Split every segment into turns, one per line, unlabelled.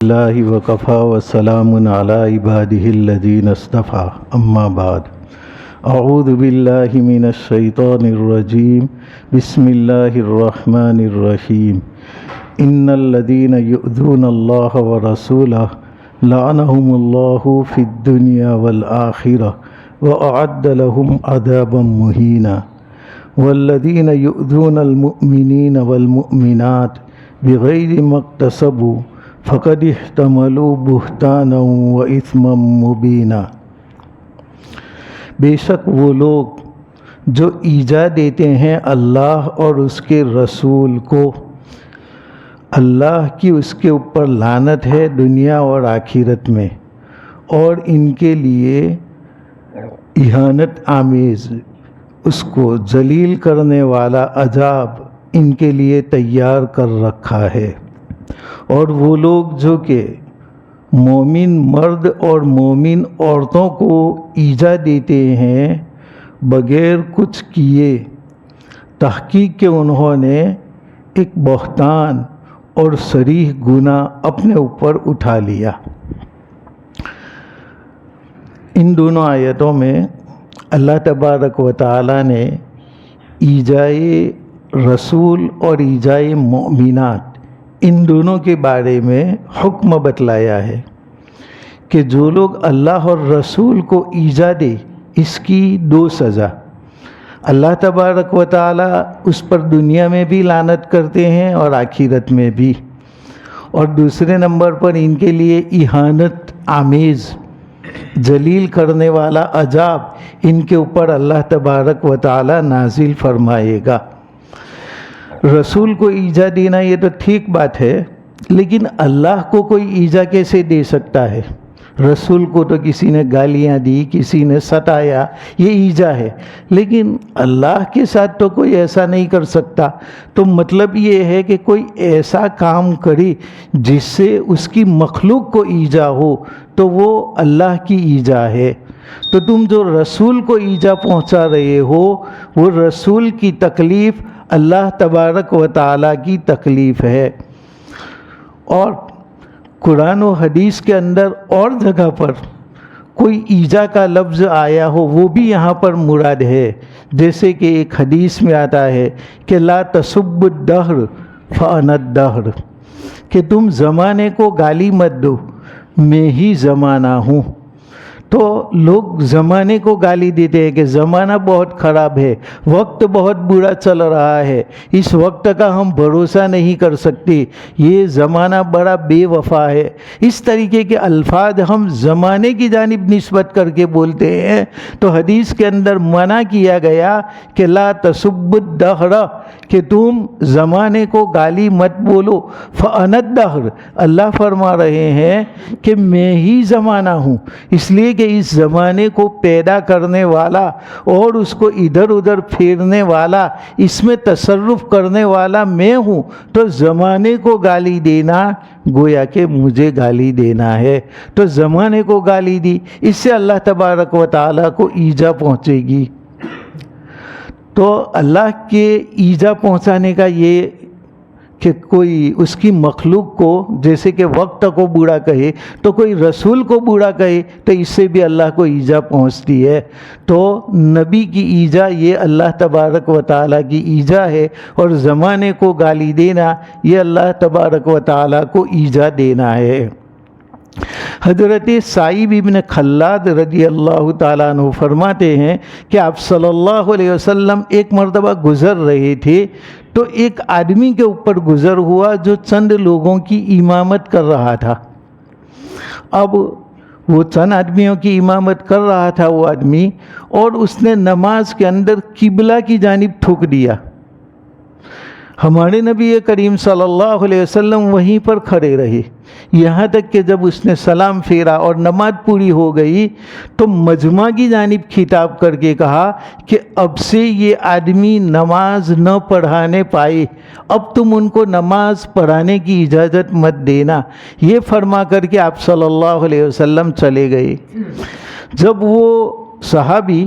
اللہ وکفا وسلام علی عبادہ الذین اصطفیٰ اما بعد اعوذ باللہ من الشیطان الرجیم بسم اللہ الرحمن الرحیم ان الذین یؤذون اللہ ورسولہ لعنہم اللہ فی الدنیا والآخرہ وأعد لهم عذابا مہینا والذین یؤذون المؤمنین والمؤمنات بغیر ما اکتسبوا فقد احتملوا بہتانا واثما مبینا۔ بے شک وہ لوگ جو ایذا دیتے ہیں اللہ اور اس کے رسول کو، اللہ کی اس کے اوپر لعنت ہے دنیا اور آخرت میں، اور ان کے لیے اہانت آمیز، اس کو ذلیل کرنے والا عذاب ان کے لیے تیار کر رکھا ہے۔ اور وہ لوگ جو کہ مومن مرد اور مومن عورتوں کو ایذا دیتے ہیں بغیر کچھ کیے، تحقیق کہ انہوں نے ایک بہتان اور صریح گناہ اپنے اوپر اٹھا لیا۔ ان دونوں آیتوں میں اللہ تبارک و تعالی نے ایذائے رسول اور ایذائے مؤمنات ان دونوں کے بارے میں حکم بتلایا ہے کہ جو لوگ اللہ اور رسول کو ایذا دے اس کی دو سزا، اللہ تبارک و تعالی اس پر دنیا میں بھی لعنت کرتے ہیں اور آخرت میں بھی، اور دوسرے نمبر پر ان کے لیے اہانت آمیز ذلیل کرنے والا عذاب ان کے اوپر اللہ تبارک و تعالی نازل فرمائے گا۔ رسول کو ایذا دینا یہ تو ٹھیک بات ہے، لیکن اللہ کو کوئی ایذا کیسے دے سکتا ہے؟ رسول کو تو کسی نے گالیاں دی، کسی نے ستایا، یہ ایذا ہے، لیکن اللہ کے ساتھ تو کوئی ایسا نہیں کر سکتا۔ تو مطلب یہ ہے کہ کوئی ایسا کام کرے جس سے اس کی مخلوق کو ایذا ہو تو وہ اللہ کی ایذا ہے۔ تو تم جو رسول کو ایذا پہنچا رہے ہو وہ رسول کی تکلیف اللہ تبارک و تعالیٰ کی تکلیف ہے۔ اور قرآن و حدیث کے اندر اور جگہ پر کوئی ایذا کا لفظ آیا ہو وہ بھی یہاں پر مراد ہے، جیسے کہ ایک حدیث میں آتا ہے کہ لا تسبوا الدہر فانا الدہر، کہ تم زمانے کو گالی مت دو، میں ہی زمانہ ہوں۔ تو لوگ زمانے کو گالی دیتے ہیں کہ زمانہ بہت خراب ہے، وقت بہت برا چل رہا ہے، اس وقت کا ہم بھروسہ نہیں کر سکتے، یہ زمانہ بڑا بے وفا ہے۔ اس طریقے کے الفاظ ہم زمانے کی جانب نسبت کر کے بولتے ہیں، تو حدیث کے اندر منع کیا گیا کہ لا تسبوا الدہر، کہ تم زمانے کو گالی مت بولو۔ فانا الدہر، اللہ فرما رہے ہیں کہ میں ہی زمانہ ہوں، اس لیے کہ اس زمانے کو پیدا کرنے والا اور اس کو ادھر ادھر پھیرنے والا، اس میں تصرف کرنے والا میں ہوں، تو زمانے کو گالی دینا گویا کہ مجھے گالی دینا ہے۔ تو زمانے کو گالی دی، اس سے اللہ تبارک و تعالیٰ کو ایذا پہنچے گی۔ تو اللہ کے ایذا پہنچانے کا یہ کہ کوئی اس کی مخلوق کو جیسے کہ وقت کو برا کہے تو کوئی رسول کو برا کہے تو اس سے بھی اللہ کو ایذا پہنچتی ہے۔ تو نبی کی ایذا یہ اللہ تبارک و تعالیٰ کی ایذا ہے، اور زمانے کو گالی دینا یہ اللہ تبارک و تعالیٰ کو ایذا دینا ہے۔ حضرت سائب ابن خلاد رضی اللہ تعالیٰ عنہ فرماتے ہیں کہ آپ صلی اللہ علیہ وسلم ایک مرتبہ گزر رہے تھے تو ایک آدمی کے اوپر گزر ہوا جو چند لوگوں کی امامت کر رہا تھا۔ اب وہ چند آدمیوں کی امامت کر رہا تھا وہ آدمی، اور اس نے نماز کے اندر قبلہ کی جانب تھوک دیا۔ ہمارے نبی کریم صلی اللہ علیہ وسلم وہیں پر کھڑے رہے، یہاں تک کہ جب اس نے سلام پھیرا اور نماز پوری ہو گئی تو مجمع کی جانب خطاب کر کے کہا کہ اب سے یہ آدمی نماز نہ پڑھانے پائے، اب تم ان کو نماز پڑھانے کی اجازت مت دینا۔ یہ فرما کر کے آپ صلی اللہ علیہ وسلم چلے گئے۔ جب وہ صحابی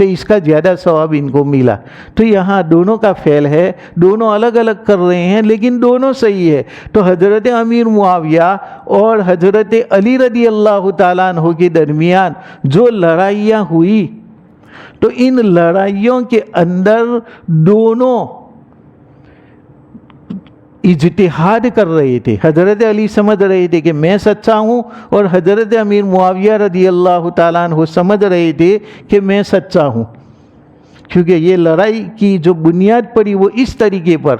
تو اس کا زیادہ ثواب ان کو ملا. تو یہاں دونوں کا فعل ہے, دونوں الگ الگ کر رہے ہیں لیکن دونوں صحیح ہے. تو حضرت امیر معاویہ اور حضرت علی رضی اللہ تعالیٰ عنہ کے درمیان جو لڑائیاں ہوئی تو ان لڑائیوں کے اندر دونوں اجتہاد کر رہے تھے. حضرت علی سمجھ رہے تھے کہ میں سچا ہوں اور حضرت امیر معاویہ رضی اللہ تعالیٰ عنہ سمجھ رہے تھے کہ میں سچا ہوں. کیونکہ یہ لڑائی کی جو بنیاد پڑی وہ اس طریقے پر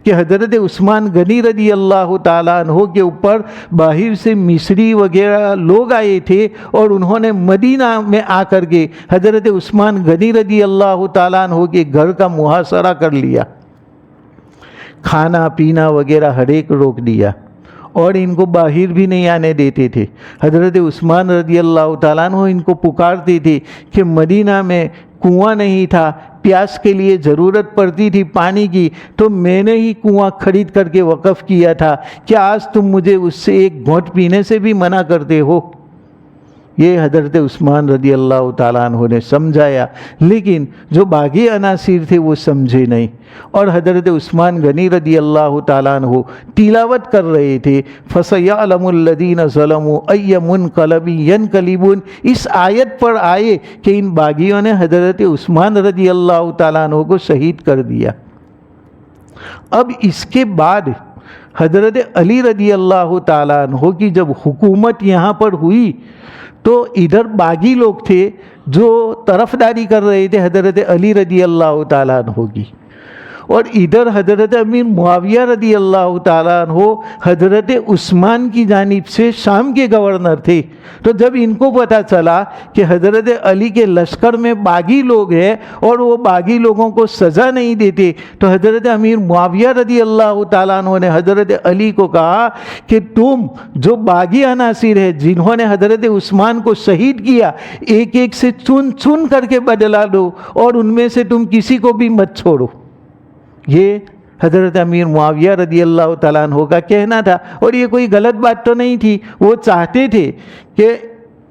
کہ حضرت عثمان غنی رضی اللہ تعالیٰ عنہ کے اوپر باہر سے مصری وغیرہ لوگ آئے تھے اور انہوں نے مدینہ میں آ کر کے حضرت عثمان غنی رضی اللہ تعالیٰ عنہ کے گھر کا محاصرہ کر لیا, کھانا پینا وغیرہ ہر ایک روک دیا اور ان کو باہر بھی نہیں آنے دیتے تھے. حضرت عثمان رضی اللہ تعالیٰ عنہ ان کو پکارتے تھے کہ مدینہ میں کنواں نہیں تھا, پیاس کے لیے ضرورت پڑتی تھی پانی کی, تو میں نے ہی کنواں خرید کر کے وقف کیا تھا, کیا آج تم مجھے اس سے ایک گھونٹ پینے سے بھی منع کرتے ہو؟ یہ حضرت عثمان رضی اللہ تعالیٰ عنہ نے سمجھایا, لیکن جو باقی عناصر تھے وہ سمجھے نہیں. اور حضرت عثمان غنی رضی اللہ تعالیٰ عنہ تلاوت کر رہے تھے فَسَيَعْلَمُ الَّذِينَ ظَلَمُوا أَيَّ مُنْقَلَبٍ يَنْقَلِبُونَ. اس آیت پر آئے کہ ان باغیوں نے حضرت عثمان رضی اللہ تعالیٰ عنہ کو شہید کر دیا. اب اس کے بعد حضرت علی رضی اللہ تعالیٰ عنہ کی جب حکومت یہاں پر ہوئی تو ادھر باغی لوگ تھے جو طرفداری کر رہے تھے حضرت علی رضی اللہ تعالیٰ عنہ کی, اور ادھر حضرت امیر معاویہ رضی اللہ تعالیٰ عنہ حضرت عثمان کی جانب سے شام کے گورنر تھے. تو جب ان کو پتہ چلا کہ حضرت علی کے لشکر میں باغی لوگ ہیں اور وہ باغی لوگوں کو سزا نہیں دیتے, تو حضرت امیر معاویہ رضی اللہ تعالیٰ عنہ نے حضرت علی کو کہا کہ تم جو باغی عناصر ہیں جنہوں نے حضرت عثمان کو شہید کیا, ایک ایک سے چن چن کر کے بدلا دو اور ان میں سے تم کسی کو بھی مت چھوڑو. یہ حضرت امیر معاویہ رضی اللہ تعالیٰ عنہ کا کہنا تھا, اور یہ کوئی غلط بات تو نہیں تھی. وہ چاہتے تھے کہ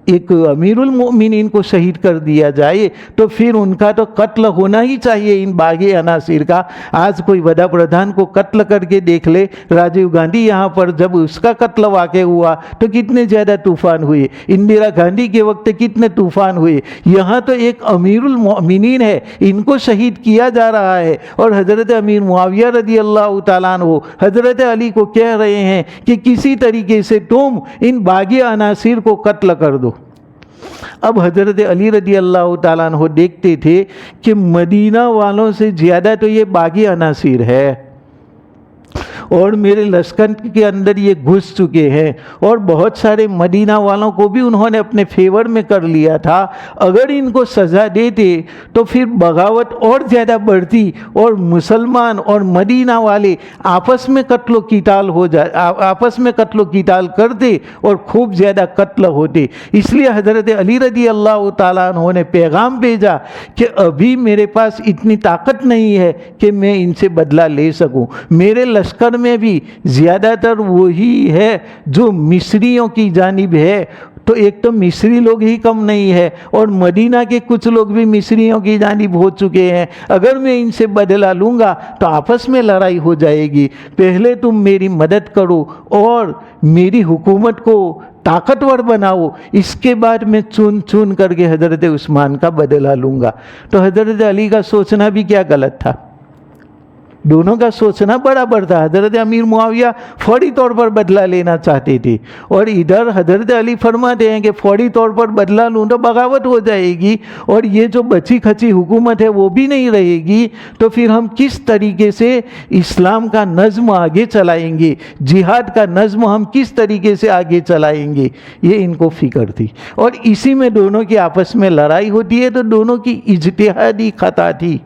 ایک امیر المؤمنین کو شہید کر دیا جائے تو پھر ان کا تو قتل ہونا ہی چاہیے ان باغی عناصر کا. آج کوئی وڈا پردھان کو قتل کر کے دیکھ لے, راجیو گاندھی یہاں پر جب اس کا قتل واقع ہوا تو کتنے زیادہ طوفان ہوئے, اندرا گاندھی کے وقت کتنے طوفان ہوئے. یہاں تو ایک امیر المؤمنین ہے, ان کو شہید کیا جا رہا ہے, اور حضرت امیر معاویہ رضی اللہ تعالیٰ عنہ حضرت علی کو کہہ رہے ہیں کہ کسی طریقے سے تم ان باغی عناصر کو قتل کر دو. اب حضرت علی رضی اللہ تعالیٰ عنہ دیکھتے تھے کہ مدینہ والوں سے زیادہ تو یہ باغی عناصر ہے اور میرے لشکر کے اندر یہ گھس چکے ہیں, اور بہت سارے مدینہ والوں کو بھی انہوں نے اپنے فیور میں کر لیا تھا. اگر ان کو سزا دیتے تو پھر بغاوت اور زیادہ بڑھتی اور مسلمان اور مدینہ والے آپس میں قتل و قتال کرتے اور خوب زیادہ قتل ہوتے. اس لیے حضرت علی رضی اللہ تعالیٰ عنہ نے پیغام بھیجا کہ ابھی میرے پاس اتنی طاقت نہیں ہے کہ میں ان سے بدلہ لے سکوں. میرے لشکر میں بھی زیادہ تر وہی ہے جو مصریوں کی جانب ہے, تو ایک تو مصری لوگ ہی کم نہیں ہے اور مدینہ کے کچھ لوگ بھی مصریوں کی جانب ہو چکے ہیں. اگر میں ان سے بدلہ لوں گا تو آپس میں لڑائی ہو جائے گی. پہلے تم میری مدد کرو اور میری حکومت کو طاقتور بناؤ, اس کے بعد میں چن چن کر کے حضرت عثمان کا بدلہ لوں گا. تو حضرت علی کا سوچنا بھی کیا غلط تھا, دونوں کا سوچنا برابر تھا. حضرت امیر معاویہ فوری طور پر بدلہ لینا چاہتے تھے, اور ادھر حضرت علی فرماتے ہیں کہ فوری طور پر بدلہ لوں تو بغاوت ہو جائے گی اور یہ جو بچی کھچی حکومت ہے وہ بھی نہیں رہے گی. تو پھر ہم کس طریقے سے اسلام کا نظم آگے چلائیں گے, جہاد کا نظم ہم کس طریقے سے آگے چلائیں گے, یہ ان کو فکر تھی. اور اسی میں دونوں کی آپس میں لڑائی ہوتی ہے, تو دونوں کی اجتہادی خطا تھی.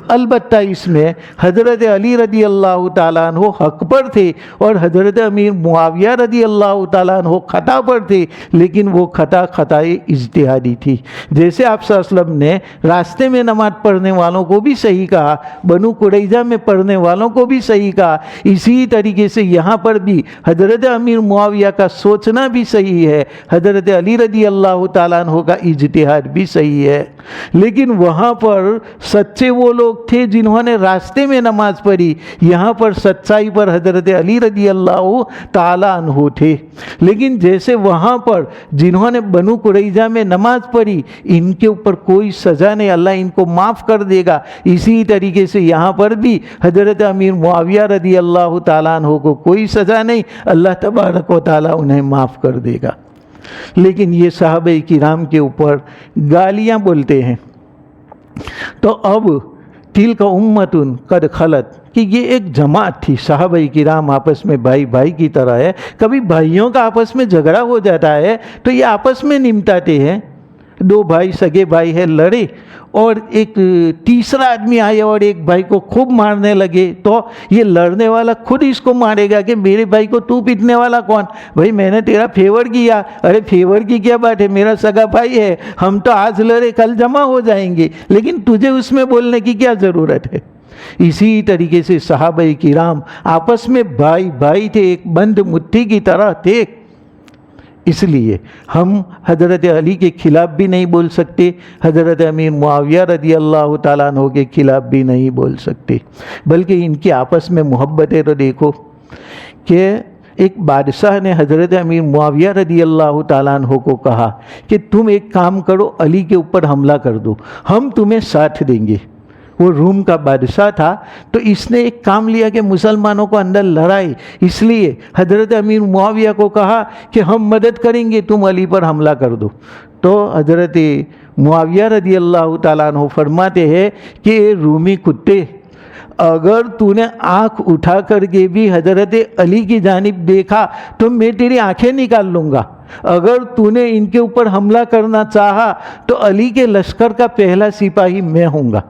البتہ اس میں حضرت علی رضی اللہ تعالیٰ عنہ حق پر تھے اور حضرت امیر معاویہ رضی اللہ تعالیٰ عنہ خطا پر تھے، لیکن وہ خطائے اجتہادی تھی۔ جیسے آپ صلی اللہ علیہ وسلم نے راستے میں نماز پڑھنے والوں کو بھی صحیح کہا، بنو قریظہ میں پڑھنے والوں کو بھی صحیح کہا، اسی طریقے سے یہاں پر بھی حضرت امیر معاویہ کا سوچنا بھی صحیح ہے، حضرت علی رضی اللہ تعالیٰ عنہ کا اجتہاد بھی صحیح ہے، لیکن وہاں پر سچے وہ لوگ تھے جنہوں نے راستے میں نماز پڑھی، یہاں پر سچائی پر حضرت علی رضی اللہ تعالیٰ عنہ تھے۔ لیکن جیسے وہاں پر جنہوں نے بنو قریظہ میں نماز پڑھی ان کے اوپر کوئی سزا نہیں، اللہ ان کو معاف کر دے گا، اسی طریقے سے یہاں پر بھی حضرت امیر معاویہ رضی اللہ تعالیٰ عنہ کو کوئی سزا نہیں، اللہ تبارک و تعالیٰ انہیں معاف کر دے گا۔ لیکن یہ صحابہ کرام کے اوپر گالیاں بولتے ہیں۔ تو اب تلک امت قد خلت، کہ یہ ایک جماعت تھی، صحابہ کرام آپس میں بھائی بھائی کی طرح ہے، کبھی بھائیوں کا آپس میں جھگڑا ہو جاتا ہے تو یہ آپس میں نمٹاتے ہیں، دو بھائی سگے بھائی ہے لڑے اور ایک تیسرا آدمی آئے اور ایک بھائی کو خوب مارنے لگے تو یہ لڑنے والا خود اس کو مارے گا کہ میرے بھائی کو تو پیٹنے والا کون؟ بھائی میں نے تیرا فیور کیا، ارے فیور کی کیا بات ہے، میرا سگا بھائی ہے، ہم تو آج لڑے کل جمع ہو جائیں گے، لیکن تجھے اس میں بولنے کی کیا ضرورت ہے؟ اسی طریقے سے صحابہ کرام آپس میں بھائی بھائی تھے، ایک بند مٹھی کی طرح تھے۔ اس لیے ہم حضرت علی کے خلاف بھی نہیں بول سکتے، حضرت امیر معاویہ رضی اللہ تعالیٰ عنہ کے خلاف بھی نہیں بول سکتے، بلکہ ان کی آپس میں محبت ہے۔ تو دیکھو کہ ایک بادشاہ نے حضرت امیر معاویہ رضی اللہ تعالیٰ عنہ کو کہا کہ تم ایک کام کرو، علی کے اوپر حملہ کر دو، ہم تمہیں ساتھ دیں گے۔ وہ روم کا بادشاہ تھا، تو اس نے ایک کام لیا کہ مسلمانوں کو اندر لڑائی، اس لیے حضرت امیر معاویہ کو کہا کہ ہم مدد کریں گے، تم علی پر حملہ کر دو۔ تو حضرت معاویہ رضی اللہ تعالیٰ عنہ فرماتے ہیں کہ رومی کتے، اگر تو نے آنکھ اٹھا کر کے بھی حضرت علی کی جانب دیکھا تو میں تیری آنکھیں نکال لوں گا، اگر تو نے ان کے اوپر حملہ کرنا چاہا تو علی کے لشکر کا پہلا سپاہی میں ہوں گا۔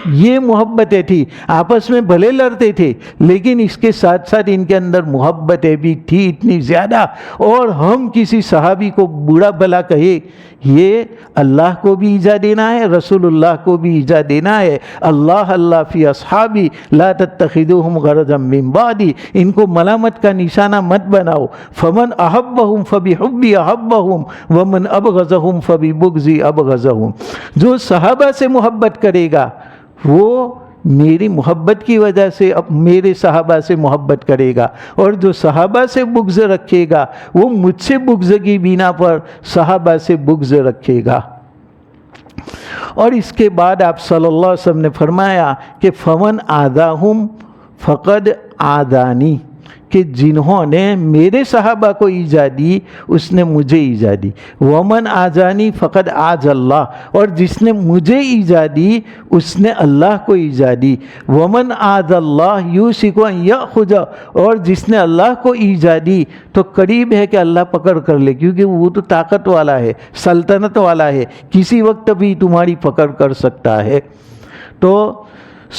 یہ محبتیں تھی، آپس میں بھلے لڑتے تھے لیکن اس کے ساتھ ساتھ ان کے اندر محبتیں بھی تھی اتنی زیادہ۔ اور ہم کسی صحابی کو برا بھلا کہے، یہ اللہ کو بھی ایذا دینا ہے، رسول اللہ کو بھی ایذا دینا ہے۔ اللہ اللہ فی اصحابی لا تتخذوہم غرضا من بعدی، ان کو ملامت کا نشانہ مت بناؤ۔ فمن احبہم فبحبی احبہم ومن ابغضہم فببغضی ابغضہم، جو صحابہ سے محبت کرے گا وہ میری محبت کی وجہ سے اب میرے صحابہ سے محبت کرے گا، اور جو صحابہ سے بغض رکھے گا وہ مجھ سے بغض کی بنا پر صحابہ سے بغض رکھے گا۔ اور اس کے بعد آپ صلی اللہ علیہ وسلم نے فرمایا کہ فمن آذاہم فقد آذانی، کہ جنہوں نے میرے صحابہ کو ایذا دی اس نے مجھے ایذا دی، ومن آذانی فقد آذ اللہ، اور جس نے مجھے ایذا دی اس نے اللہ کو ایذا دی، ومن آذ اللہ یوشک ان یأخذ، اور جس نے اللہ کو ایذا دی تو قریب ہے کہ اللہ پکڑ کر لے، کیونکہ وہ تو طاقت والا ہے، سلطنت والا ہے، کسی وقت بھی تمہاری پکڑ کر سکتا ہے۔ تو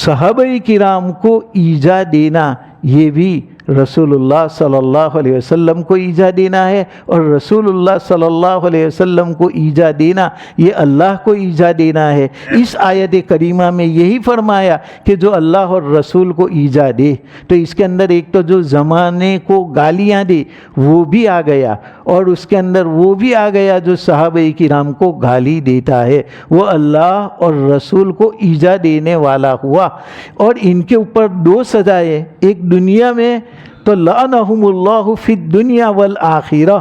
صحابہ کرام کو ایذا دینا یہ بھی رسول اللہ صلی اللہ علیہ وسلم کو ایذا دینا ہے، اور رسول اللہ صلی اللہ علیہ وسلم کو ایذا دینا یہ اللہ کو ایذا دینا ہے۔ اس آیت کریمہ میں یہی فرمایا کہ جو اللہ اور رسول کو ایذا دے، تو اس کے اندر ایک تو جو زمانے کو گالیاں دے وہ بھی آ گیا، اور اس کے اندر وہ بھی آ گیا جو صحابہ کرام کو گالی دیتا ہے وہ اللہ اور رسول کو ایذا دینے والا ہوا۔ اور ان کے اوپر دو سزائیں، ایک دنیا میں تو لعنہم اللہ فی الدنیا والآخرہ،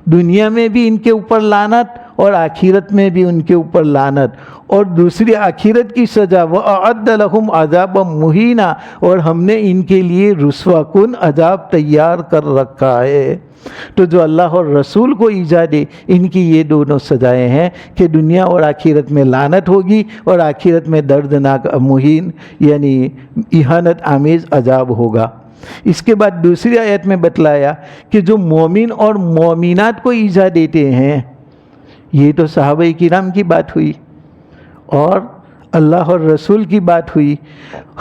دنیا میں بھی ان کے اوپر لعنت اور آخرت میں بھی ان کے اوپر لعنت، اور دوسری آخرت کی سزا وَأَعَدَّ لَهُمْ عَذَابًا مُهِينًا، اور ہم نے ان کے لیے رسوا کن عذاب تیار کر رکھا ہے۔ تو جو اللہ اور رسول کو ایذا دے ان کی یہ دونوں سزائیں ہیں کہ دنیا اور آخرت میں لعنت ہوگی، اور آخرت میں دردناک مہین یعنی اہانت آمیز عذاب ہوگا۔ اس کے بعد دوسری آیت میں بتلایا کہ جو مومن اور مومنات کو ایذا دیتے ہیں، یہ تو صحابہ کرام کی بات ہوئی، اور اللہ اور رسول کی بات ہوئی،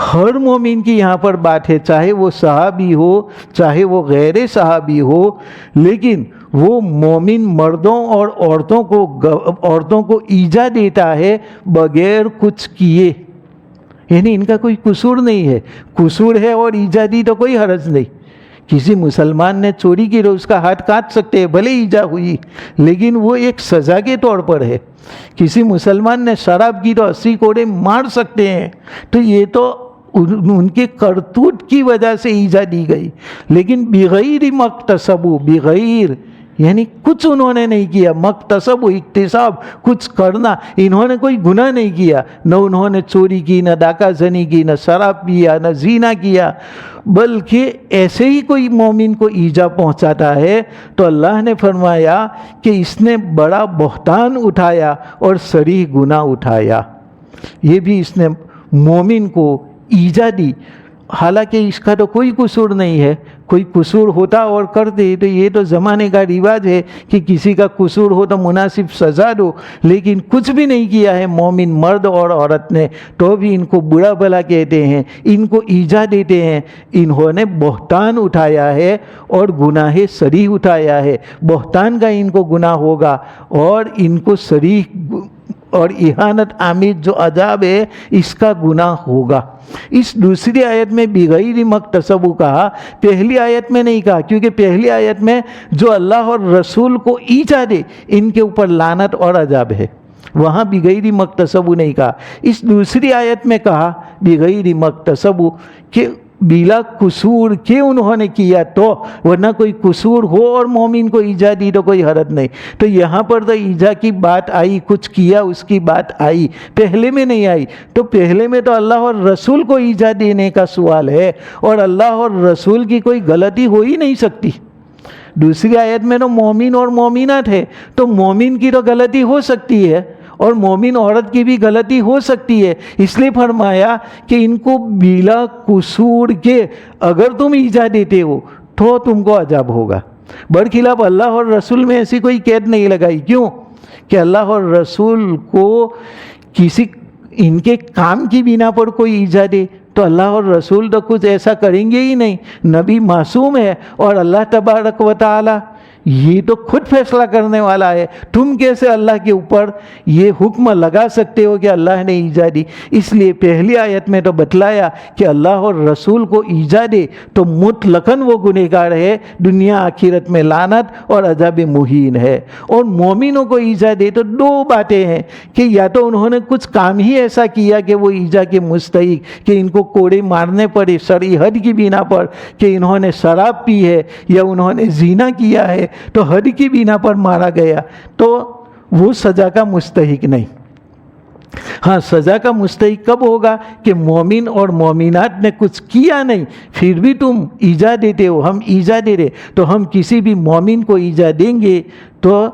ہر مومن کی یہاں پر بات ہے، چاہے وہ صحابی ہو چاہے وہ غیر صحابی ہو، لیکن وہ مومن مردوں اور عورتوں کو ایجا دیتا ہے بغیر کچھ کیے، یعنی ان کا کوئی قصور نہیں ہے، قصور ہے اور ایجا دی تو کوئی حرج نہیں۔ کسی مسلمان نے چوری کی تو اس کا ہاتھ کاٹ سکتے ہیں، بھلے ایجا ہوئی، لیکن وہ ایک سزا کے طور پر ہے۔ کسی مسلمان نے شراب کی تو 80 کوڑے مار سکتے ہیں، تو یہ تو ان کے کرتوت کی وجہ سے ایجا دی گئی، لیکن بغیر مکتسبو، بغیر یعنی کچھ انہوں نے نہیں کیا، مکتسب و اکتساب، کچھ کرنا، انہوں نے کوئی گناہ نہیں کیا، نہ انہوں نے چوری کی، نہ ڈاکہ زنی کی، نہ شراب پیا، نہ زنا کیا، بلکہ ایسے ہی کوئی مومن کو ایجا پہنچاتا ہے تو اللہ نے فرمایا کہ اس نے بڑا بہتان اٹھایا اور صریح گناہ اٹھایا۔ یہ بھی اس نے مومن کو ایجا دی، حالانکہ اس کا تو کوئی قصور نہیں ہے، کوئی قصور ہوتا اور کرتے تو یہ تو زمانے کا رواج ہے کہ کسی کا قصور ہو تو مناسب سزا دو، لیکن کچھ بھی نہیں کیا ہے مومن مرد اور عورت نے، تو بھی ان کو برا بھلا کہتے ہیں، ان کو ایجا دیتے ہیں۔ انہوں نے بہتان اٹھایا ہے اور گناہ صریح اٹھایا ہے، بہتان کا ان کو گناہ ہوگا اور ان کو صریح اور اہانت آمیز جو عذاب ہے اس کا گناہ ہوگا۔ اس دوسری آیت میں بغیر مکتسب کہا، پہلی آیت میں نہیں کہا، کیونکہ پہلی آیت میں جو اللہ اور رسول کو ایجا دے ان کے اوپر لعنت اور عذاب ہے، وہاں بغیر مکتسب نہیں کہا۔ اس دوسری آیت میں کہا بغیر مکتسب کہ بلا قصور کے انہوں نے کیا، تو ورنہ کوئی قصور ہو اور مومن کو ایجا دی تو کوئی حرج نہیں۔ تو یہاں پر تو ایجا کی بات آئی، کچھ کیا اس کی بات آئی، پہلے میں نہیں آئی۔ تو پہلے میں تو اللہ اور رسول کو ایجا دینے کا سوال ہے، اور اللہ اور رسول کی کوئی غلطی ہو ہی نہیں سکتی۔ دوسری آیت میں تو مومن اور مومنات ہے، تو مومن کی تو غلطی ہو سکتی ہے اور مومن عورت کی بھی غلطی ہو سکتی ہے، اس لیے فرمایا کہ ان کو بلا قصور کے اگر تم ایجا دیتے ہو تو تم کو عذاب ہوگا۔ برخلاف اللہ اور رسول میں ایسی کوئی قید نہیں لگائی، کیوں کہ اللہ اور رسول کو کسی ان کے کام کی بنا پر کوئی ایجا دے تو اللہ اور رسول تو کچھ ایسا کریں گے ہی نہیں، نبی معصوم ہے اور اللہ تبارک و تعالی یہ تو خود فیصلہ کرنے والا ہے، تم کیسے اللہ کے اوپر یہ حکم لگا سکتے ہو کہ اللہ نے ایجا دی؟ اس لیے پہلی آیت میں تو بتلایا کہ اللہ اور رسول کو ایجا دے تو مطلقاً وہ گنہگار ہے، دنیا آخرت میں لعنت اور عذاب مہین ہے، اور مومنوں کو ایجا دے تو دو باتیں ہیں کہ یا تو انہوں نے کچھ کام ہی ایسا کیا کہ وہ ایجا کے مستحق، کہ ان کو کوڑے مارنے پڑے شرعی حد کی بنا پر، کہ انہوں نے شراب پی ہے یا انہوں نے زنا کیا ہے تو حد کی بنا پر مارا گیا، تو وہ سزا کا مستحق نہیں۔ ہاں، سزا کا مستحق کب ہوگا کہ مومن اور مومنات نے کچھ کیا نہیں پھر بھی تم ایجا دیتے ہو، ہم ایجا دے رہے تو ہم کسی بھی مومن کو ایجا دیں گے تو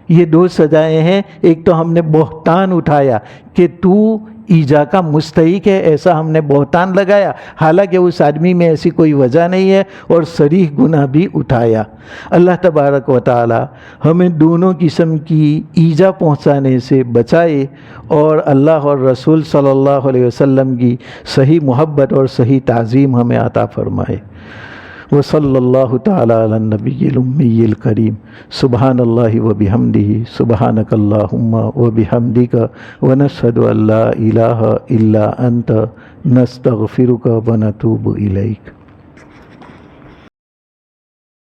یہ دو سزائیں ہیں۔ ایک تو ہم نے بہتان اٹھایا کہ تو ایجا کا مستحق ہے، ایسا ہم نے بہتان لگایا، حالانکہ اس آدمی میں ایسی کوئی وجہ نہیں ہے، اور صریح گناہ بھی اٹھایا۔ اللہ تبارک و تعالی ہمیں دونوں قسم کی ایجا پہنچانے سے بچائے، اور اللہ اور رسول صلی اللہ علیہ وسلم کی صحیح محبت اور صحیح تعظیم ہمیں عطا فرمائے۔ وصلی اللہ تعالی علی النبی الامی الکریم، سبحان اللہ وبحمدہ، سبحانک اللہم وبحمدک، ونشہد ان لا الہ الا انت، نستغفرک ونتوب الیک۔